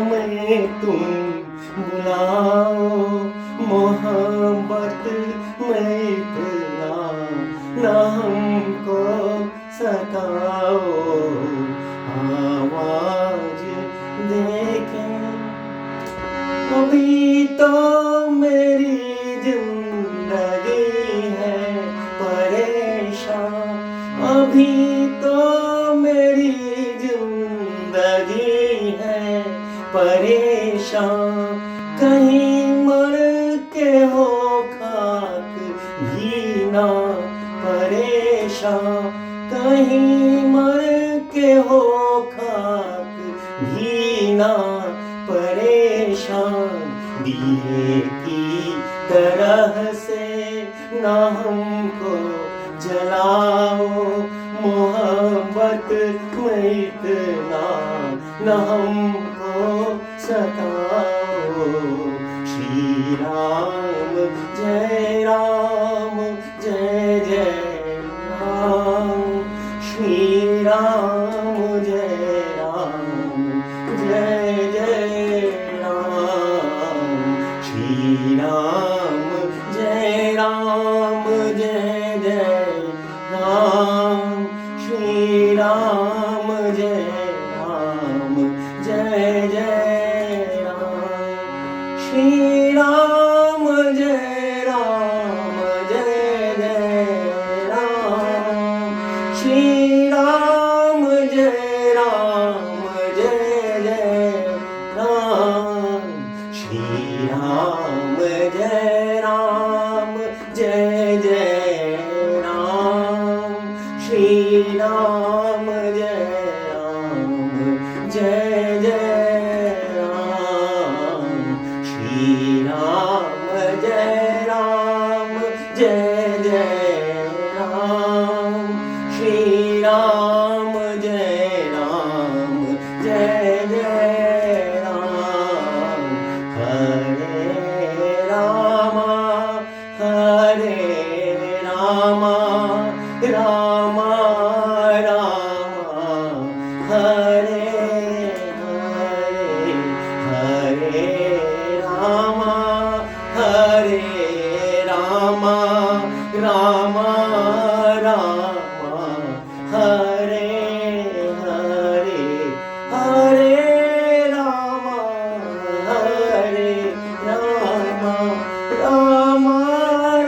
में तुम बुलाओ, मोहब्बत में इतना ना हमको सताओ, आवाज देखें। अभी तो मेरी जिंदगी है परेशान, अभी तो मेरी जिंदगी है परेशान, कहीं मर के हो खाक भी ना परेशान, कहीं मर के हो खाक भी ना परेशान, दिए की तरह से ना हमको जलाओ, मोहब्बत में इतना ना हमको सताओ। श्री राम जय राम जय जय राम, श्री राम जय राम जय जय राम, श्री राम जय राम जय जय राम, श्री राम जय राम जय जय राम, श्री राम जय राम जय जय राम, श्री राम जय राम जय जय राम, श्री राम जय राम जय जय राम, श्री राम जय राम जय जय राम, श्री राम जय राम जय जय राम, श्री राम जय राम जय जय राम, हरे रामा रामा रामा हरे हरे, हरे रामा रामा रामा हरे हरे, हरे रामा रामा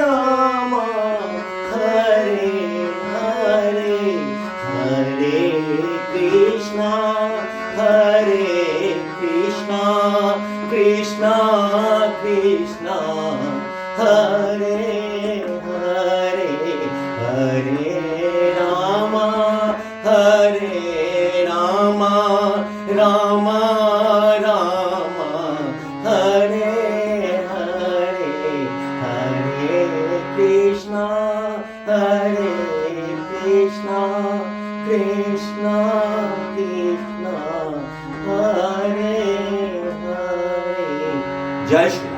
रामा हरे हरे, हरे कृष्णा कृष्णा कृष्णा हरे हरे, हरे रामा रामा रामा हरे हरे, हरे कृष्णा कृष्णा कृष्णा हरे हरे। जय श्री